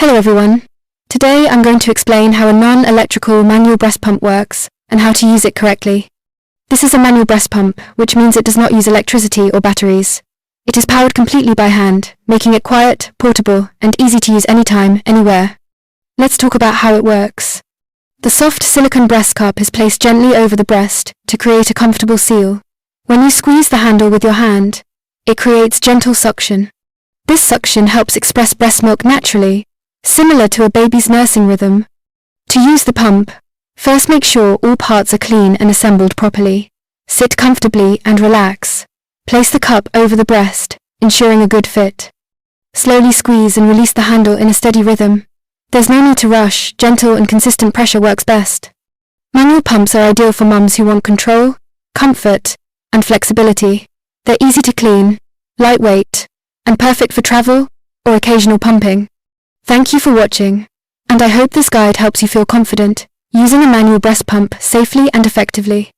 Hello everyone. Today I'm going to explain how a non-electrical manual breast pump works and how to use it correctly. This is a manual breast pump, which means it does not use electricity or batteries. It is powered completely by hand, making it quiet, portable, and easy to use anytime, anywhere. Let's talk about how it works. The soft silicone breast cup is placed gently over the breast to create a comfortable seal. When you squeeze the handle with your hand, it creates gentle suction. This suction helps express breast milk naturally, similar to a baby's nursing rhythm. To use the pump, first make sure all parts are clean and assembled properly. Sit comfortably and relax. Place the cup over the breast, ensuring a good fit. Slowly squeeze and release the handle in a steady rhythm. There's no need to rush, gentle and consistent pressure works best. Manual pumps are ideal for mums who want control, comfort, and flexibility. They're easy to clean, lightweight, and perfect for travel or occasional pumping. Thank you for watching, and I hope this guide helps you feel confident using a manual breast pump safely and effectively.